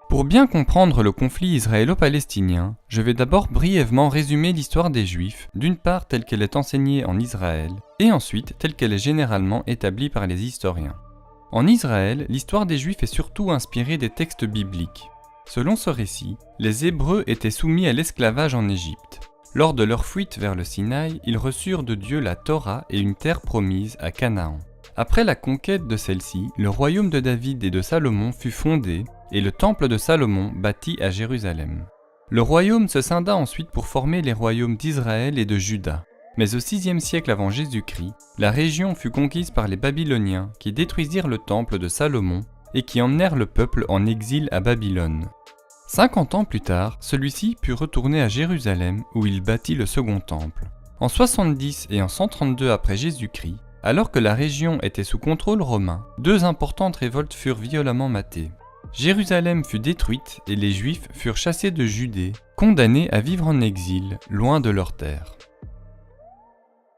Pour bien comprendre le conflit israélo-palestinien, je vais d'abord brièvement résumer l'histoire des Juifs, d'une part telle qu'elle est enseignée en Israël, et ensuite telle qu'elle est généralement établie par les historiens. En Israël, l'histoire des Juifs est surtout inspirée des textes bibliques. Selon ce récit, les Hébreux étaient soumis à l'esclavage en Égypte. Lors de leur fuite vers le Sinaï, ils reçurent de Dieu la Torah et une terre promise à Canaan. Après la conquête de celle-ci, le royaume de David et de Salomon fut fondé, et le temple de Salomon bâti à Jérusalem. Le royaume se scinda ensuite pour former les royaumes d'Israël et de Juda. Mais au VIe siècle avant Jésus-Christ, la région fut conquise par les Babyloniens qui détruisirent le temple de Salomon et qui emmenèrent le peuple en exil à Babylone. 50 ans plus tard, celui-ci put retourner à Jérusalem où il bâtit le second temple. En 70 et en 132 après Jésus-Christ, alors que la région était sous contrôle romain, deux importantes révoltes furent violemment matées. Jérusalem fut détruite et les Juifs furent chassés de Judée, condamnés à vivre en exil, loin de leur terre.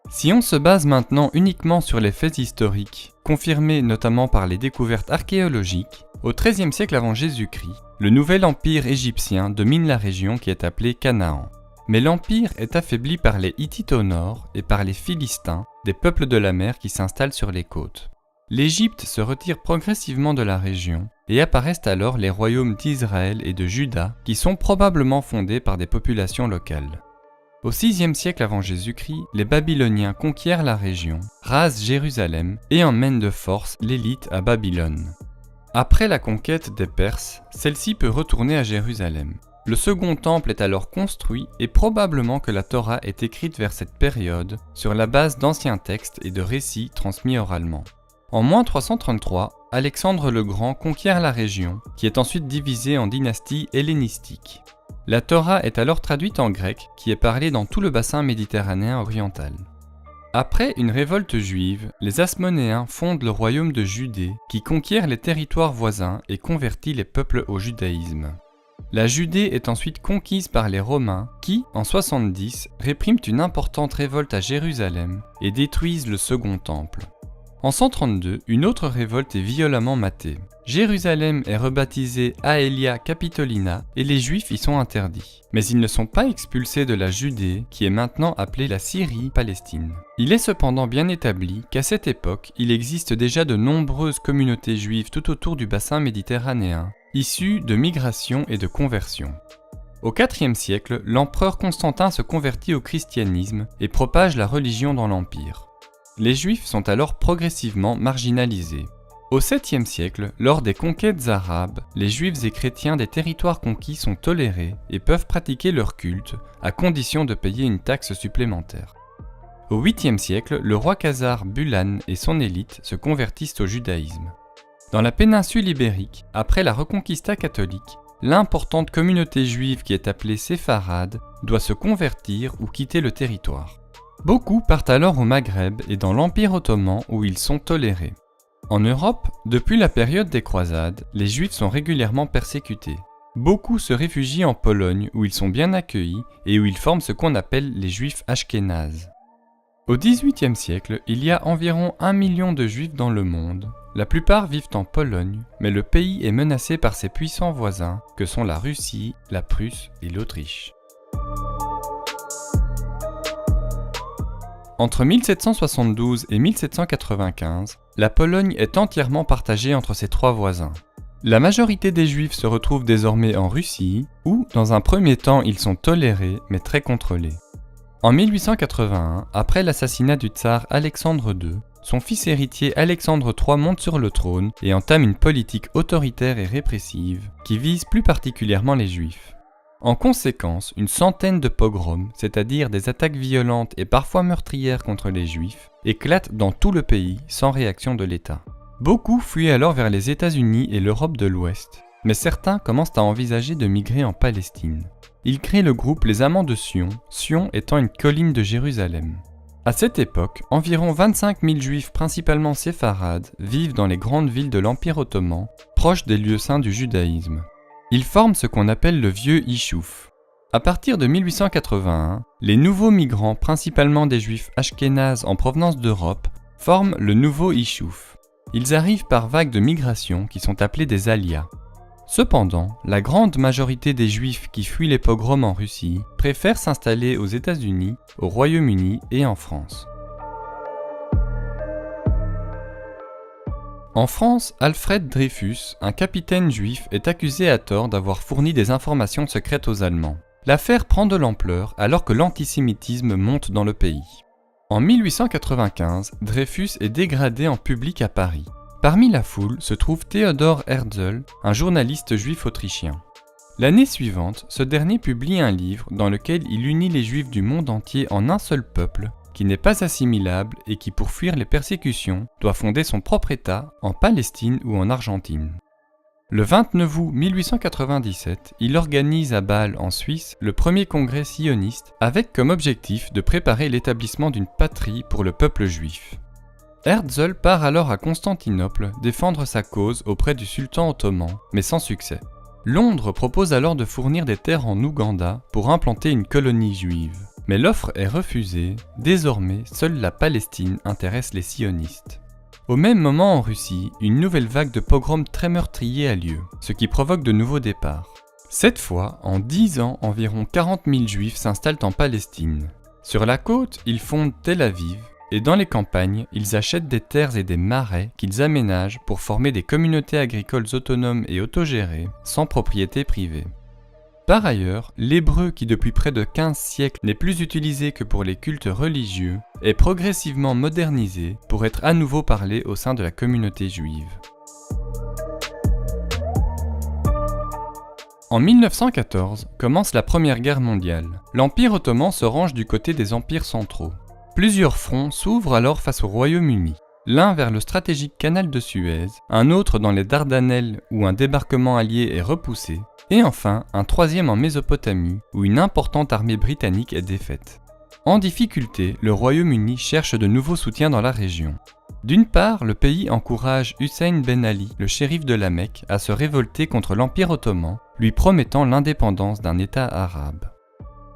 Si on se base maintenant uniquement sur les faits historiques, confirmés notamment par les découvertes archéologiques, au XIIIe siècle avant Jésus-Christ, le nouvel empire égyptien domine la région qui est appelée Canaan. Mais l'empire est affaibli par les Hittites au nord et par les Philistins, des peuples de la mer qui s'installent sur les côtes. L'Égypte se retire progressivement de la région et apparaissent alors les royaumes d'Israël et de Juda qui sont probablement fondés par des populations locales. Au VIe siècle avant Jésus-Christ, les Babyloniens conquièrent la région, rasent Jérusalem et emmènent de force l'élite à Babylone. Après la conquête des Perses, celle-ci peut retourner à Jérusalem. Le second temple est alors construit et probablement que la Torah est écrite vers cette période sur la base d'anciens textes et de récits transmis oralement. En moins 333, Alexandre le Grand conquiert la région, qui est ensuite divisée en dynasties hellénistiques. La Torah est alors traduite en grec, qui est parlée dans tout le bassin méditerranéen oriental. Après une révolte juive, les Hasmonéens fondent le royaume de Judée, qui conquiert les territoires voisins et convertit les peuples au judaïsme. La Judée est ensuite conquise par les Romains, qui, en 70, répriment une importante révolte à Jérusalem et détruisent le second temple. En 132, une autre révolte est violemment matée. Jérusalem est rebaptisée Aelia Capitolina et les Juifs y sont interdits. Mais ils ne sont pas expulsés de la Judée, qui est maintenant appelée la Syrie-Palestine. Il est cependant bien établi qu'à cette époque, il existe déjà de nombreuses communautés juives tout autour du bassin méditerranéen, issues de migrations et de conversions. Au IVe siècle, l'empereur Constantin se convertit au christianisme et propage la religion dans l'empire. Les Juifs sont alors progressivement marginalisés. Au 7e siècle, lors des conquêtes arabes, les Juifs et chrétiens des territoires conquis sont tolérés et peuvent pratiquer leur culte, à condition de payer une taxe supplémentaire. Au 8e siècle, le roi khazar Bulan et son élite se convertissent au judaïsme. Dans la péninsule ibérique, après la Reconquista catholique, l'importante communauté juive qui est appelée séfarade doit se convertir ou quitter le territoire. Beaucoup partent alors au Maghreb et dans l'Empire ottoman où ils sont tolérés. En Europe, depuis la période des croisades, les Juifs sont régulièrement persécutés. Beaucoup se réfugient en Pologne où ils sont bien accueillis et où ils forment ce qu'on appelle les Juifs ashkénazes. Au XVIIIe siècle, il y a environ 1 million de Juifs dans le monde. La plupart vivent en Pologne, mais le pays est menacé par ses puissants voisins que sont la Russie, la Prusse et l'Autriche. Entre 1772 et 1795, la Pologne est entièrement partagée entre ses trois voisins. La majorité des Juifs se retrouvent désormais en Russie, où, dans un premier temps, ils sont tolérés, mais très contrôlés. En 1881, après l'assassinat du tsar Alexandre II, son fils héritier Alexandre III monte sur le trône et entame une politique autoritaire et répressive qui vise plus particulièrement les Juifs. En conséquence, une centaine de pogroms, c'est-à-dire des attaques violentes et parfois meurtrières contre les Juifs, éclatent dans tout le pays sans réaction de l'État. Beaucoup fuient alors vers les États-Unis et l'Europe de l'Ouest, mais certains commencent à envisager de migrer en Palestine. Ils créent le groupe Les Amants de Sion, Sion étant une colline de Jérusalem. À cette époque, environ 25 000 Juifs principalement séfarades vivent dans les grandes villes de l'Empire ottoman, proches des lieux saints du judaïsme. Ils forment ce qu'on appelle le vieux Issouf. À partir de 1881, les nouveaux migrants, principalement des Juifs ashkénazes en provenance d'Europe, forment le nouveau Issouf. Ils arrivent par vagues de migration qui sont appelées des aliyas. Cependant, la grande majorité des Juifs qui fuient les pogroms en Russie préfèrent s'installer aux États-Unis, au Royaume-Uni et en France. En France, Alfred Dreyfus, un capitaine juif, est accusé à tort d'avoir fourni des informations secrètes aux Allemands. L'affaire prend de l'ampleur alors que l'antisémitisme monte dans le pays. En 1895, Dreyfus est dégradé en public à Paris. Parmi la foule se trouve Theodor Herzl, un journaliste juif autrichien. L'année suivante, ce dernier publie un livre dans lequel il unit les Juifs du monde entier en un seul peuple, qui n'est pas assimilable et qui, pour fuir les persécutions, doit fonder son propre État en Palestine ou en Argentine. Le 29 août 1897, il organise à Bâle en Suisse le premier congrès sioniste avec comme objectif de préparer l'établissement d'une patrie pour le peuple juif. Herzl part alors à Constantinople défendre sa cause auprès du sultan ottoman, mais sans succès. Londres propose alors de fournir des terres en Ouganda pour implanter une colonie juive. Mais l'offre est refusée, désormais seule la Palestine intéresse les sionistes. Au même moment en Russie, une nouvelle vague de pogroms très meurtriers a lieu, ce qui provoque de nouveaux départs. Cette fois, en 10 ans, environ 40 000 juifs s'installent en Palestine. Sur la côte, ils fondent Tel Aviv, et dans les campagnes, ils achètent des terres et des marais qu'ils aménagent pour former des communautés agricoles autonomes et autogérées, sans propriété privée. Par ailleurs, l'hébreu qui depuis près de 15 siècles n'est plus utilisé que pour les cultes religieux, est progressivement modernisé pour être à nouveau parlé au sein de la communauté juive. En 1914, commence la Première Guerre mondiale. L'Empire ottoman se range du côté des empires centraux. Plusieurs fronts s'ouvrent alors face au Royaume-Uni. L'un vers le stratégique canal de Suez, un autre dans les Dardanelles où un débarquement allié est repoussé, et enfin un troisième en Mésopotamie où une importante armée britannique est défaite. En difficulté, le Royaume-Uni cherche de nouveaux soutiens dans la région. D'une part, le pays encourage Hussein Ben Ali, le shérif de la Mecque, à se révolter contre l'Empire ottoman, lui promettant l'indépendance d'un État arabe.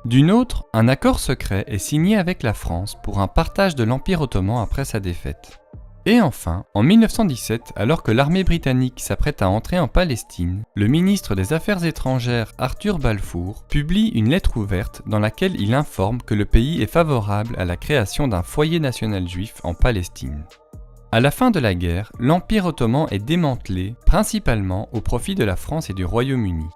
D'une autre, un accord secret est signé avec la France pour un partage de l'Empire ottoman après sa défaite. Et enfin, en 1917, alors que l'armée britannique s'apprête à entrer en Palestine, le ministre des Affaires étrangères Arthur Balfour publie une lettre ouverte dans laquelle il informe que le pays est favorable à la création d'un foyer national juif en Palestine. À la fin de la guerre, l'Empire ottoman est démantelé, principalement au profit de la France et du Royaume-Uni.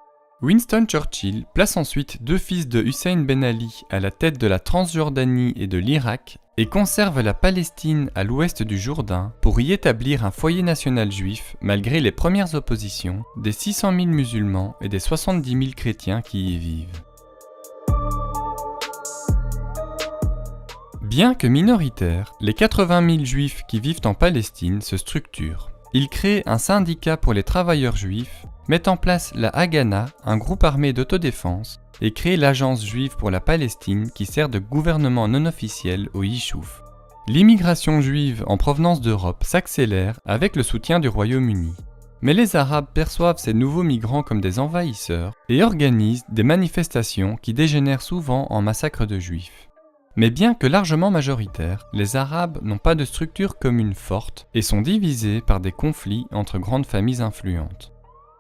Winston Churchill place ensuite 2 fils de Hussein Ben Ali à la tête de la Transjordanie et de l'Irak et conserve la Palestine à l'ouest du Jourdain pour y établir un foyer national juif malgré les premières oppositions des 600 000 musulmans et des 70 000 chrétiens qui y vivent. Bien que minoritaires, les 80 000 juifs qui vivent en Palestine se structurent. Ils créent un syndicat pour les travailleurs juifs, mettent en place la Haganah, un groupe armé d'autodéfense, et créent l'Agence juive pour la Palestine qui sert de gouvernement non officiel au Yishuv. L'immigration juive en provenance d'Europe s'accélère avec le soutien du Royaume-Uni. Mais les Arabes perçoivent ces nouveaux migrants comme des envahisseurs et organisent des manifestations qui dégénèrent souvent en massacres de juifs. Mais bien que largement majoritaires, les Arabes n'ont pas de structure commune forte et sont divisés par des conflits entre grandes familles influentes.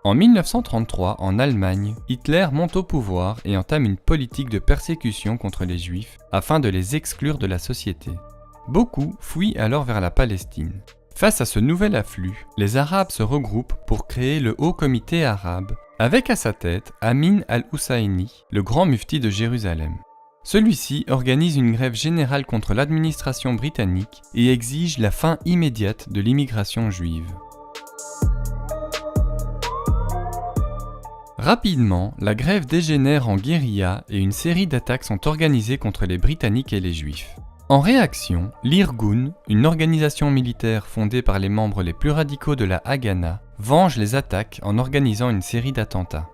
En 1933, en Allemagne, Hitler monte au pouvoir et entame une politique de persécution contre les Juifs afin de les exclure de la société. Beaucoup fuient alors vers la Palestine. Face à ce nouvel afflux, les Arabes se regroupent pour créer le Haut Comité arabe, avec à sa tête Amin al-Husseini, le grand mufti de Jérusalem. Celui-ci organise une grève générale contre l'administration britannique et exige la fin immédiate de l'immigration juive. Rapidement, la grève dégénère en guérilla et une série d'attaques sont organisées contre les Britanniques et les Juifs. En réaction, l'Irgun, une organisation militaire fondée par les membres les plus radicaux de la Haganah, venge les attaques en organisant une série d'attentats.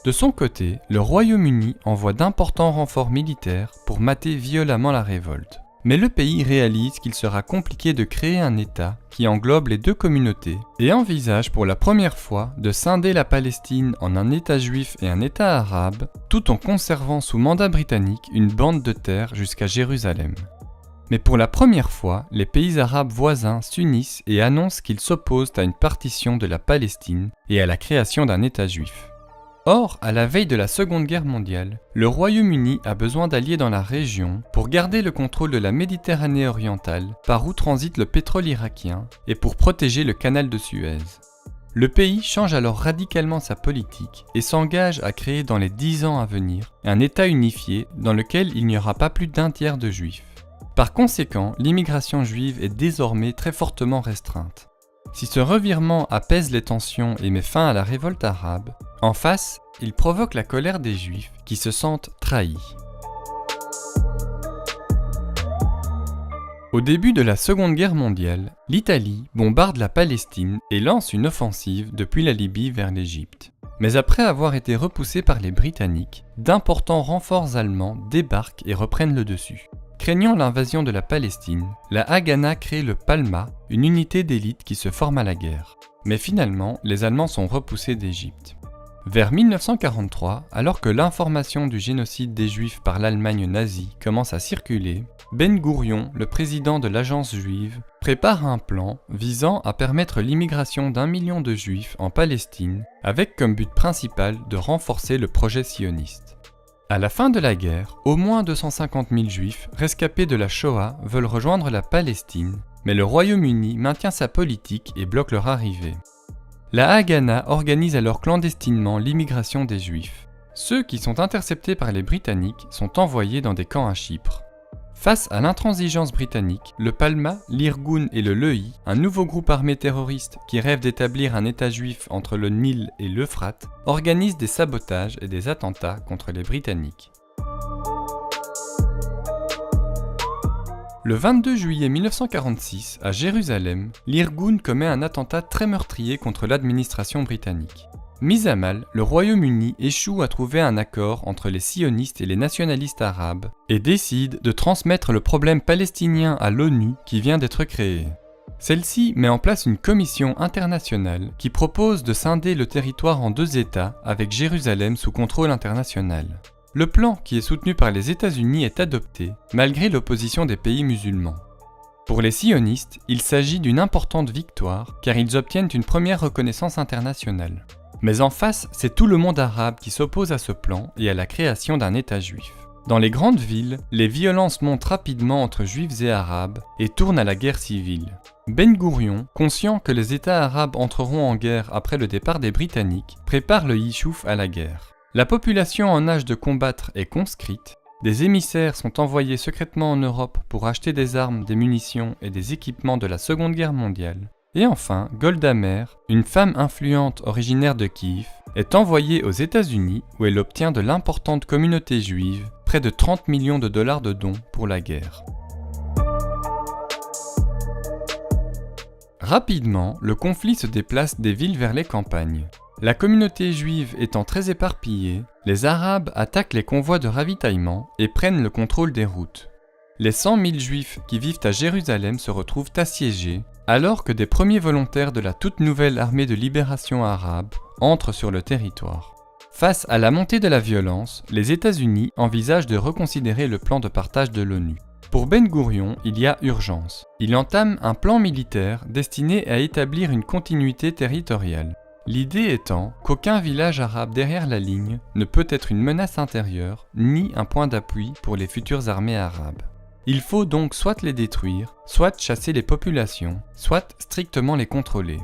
De son côté, le Royaume-Uni envoie d'importants renforts militaires pour mater violemment la révolte. Mais le pays réalise qu'il sera compliqué de créer un État qui englobe les deux communautés et envisage pour la première fois de scinder la Palestine en un État juif et un État arabe, tout en conservant sous mandat britannique une bande de terre jusqu'à Jérusalem. Mais pour la première fois, les pays arabes voisins s'unissent et annoncent qu'ils s'opposent à une partition de la Palestine et à la création d'un État juif. Or, à la veille de la Seconde Guerre mondiale, le Royaume-Uni a besoin d'alliés dans la région pour garder le contrôle de la Méditerranée orientale par où transite le pétrole irakien et pour protéger le canal de Suez. Le pays change alors radicalement sa politique et s'engage à créer dans les 10 ans à venir un État unifié dans lequel il n'y aura pas plus d'1 tiers de juifs. Par conséquent, l'immigration juive est désormais très fortement restreinte. Si ce revirement apaise les tensions et met fin à la révolte arabe, en face, il provoque la colère des juifs qui se sentent trahis. Au début de la Seconde Guerre mondiale, l'Italie bombarde la Palestine et lance une offensive depuis la Libye vers l'Égypte. Mais après avoir été repoussée par les Britanniques, d'importants renforts allemands débarquent et reprennent le dessus. Craignant l'invasion de la Palestine, la Haganah crée le Palma, une unité d'élite qui se forme à la guerre. Mais finalement, les Allemands sont repoussés d'Égypte. Vers 1943, alors que l'information du génocide des Juifs par l'Allemagne nazie commence à circuler, Ben Gourion, le président de l'agence juive, prépare un plan visant à permettre l'immigration d'1 million de Juifs en Palestine, avec comme but principal de renforcer le projet sioniste. À la fin de la guerre, au moins 250 000 Juifs rescapés de la Shoah veulent rejoindre la Palestine, mais le Royaume-Uni maintient sa politique et bloque leur arrivée. La Haganah organise alors clandestinement l'immigration des Juifs. Ceux qui sont interceptés par les Britanniques sont envoyés dans des camps à Chypre. Face à l'intransigeance britannique, le Palma, l'Irgun et le Lehi, un nouveau groupe armé terroriste qui rêve d'établir un État juif entre le Nil et l'Euphrate, organisent des sabotages et des attentats contre les Britanniques. Le 22 juillet 1946, à Jérusalem, l'Irgun commet un attentat très meurtrier contre l'administration britannique. Mis à mal, le Royaume-Uni échoue à trouver un accord entre les sionistes et les nationalistes arabes et décide de transmettre le problème palestinien à l'ONU qui vient d'être créée. Celle-ci met en place une commission internationale qui propose de scinder le territoire en 2 États avec Jérusalem sous contrôle international. Le plan, qui est soutenu par les États-Unis, est adopté malgré l'opposition des pays musulmans. Pour les sionistes, il s'agit d'une importante victoire car ils obtiennent une première reconnaissance internationale. Mais en face, c'est tout le monde arabe qui s'oppose à ce plan et à la création d'un État juif. Dans les grandes villes, les violences montent rapidement entre juifs et arabes et tournent à la guerre civile. Ben Gourion, conscient que les États arabes entreront en guerre après le départ des Britanniques, prépare le Yishuv à la guerre. La population en âge de combattre est conscrite, des émissaires sont envoyés secrètement en Europe pour acheter des armes, des munitions et des équipements de la Seconde Guerre mondiale. Et enfin, Golda Meir, une femme influente originaire de Kiev, est envoyée aux États-Unis où elle obtient de l'importante communauté juive, près de 30 millions de dollars de dons pour la guerre. Rapidement, le conflit se déplace des villes vers les campagnes. La communauté juive étant très éparpillée, les Arabes attaquent les convois de ravitaillement et prennent le contrôle des routes. Les 100 000 Juifs qui vivent à Jérusalem se retrouvent assiégés, alors que des premiers volontaires de la toute nouvelle armée de libération arabe entrent sur le territoire. Face à la montée de la violence, les États-Unis envisagent de reconsidérer le plan de partage de l'ONU. Pour Ben Gourion, il y a urgence. Il entame un plan militaire destiné à établir une continuité territoriale. L'idée étant qu'aucun village arabe derrière la ligne ne peut être une menace intérieure ni un point d'appui pour les futures armées arabes. Il faut donc soit les détruire, soit chasser les populations, soit strictement les contrôler.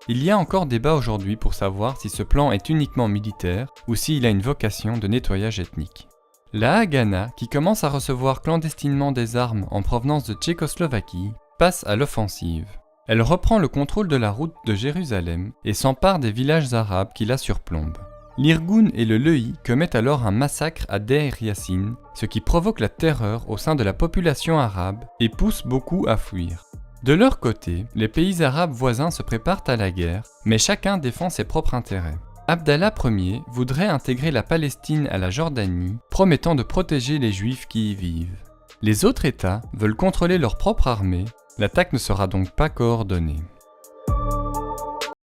Il y a encore débat aujourd'hui pour savoir si ce plan est uniquement militaire ou s'il a une vocation de nettoyage ethnique. La Haganah, qui commence à recevoir clandestinement des armes en provenance de Tchécoslovaquie, passe à l'offensive. Elle reprend le contrôle de la route de Jérusalem et s'empare des villages arabes qui la surplombent. L'Irgun et le Lehi commettent alors un massacre à Deir Yassin, ce qui provoque la terreur au sein de la population arabe et pousse beaucoup à fuir. De leur côté, les pays arabes voisins se préparent à la guerre, mais chacun défend ses propres intérêts. Abdallah Ier voudrait intégrer la Palestine à la Jordanie, promettant de protéger les Juifs qui y vivent. Les autres États veulent contrôler leur propre armée, l'attaque ne sera donc pas coordonnée.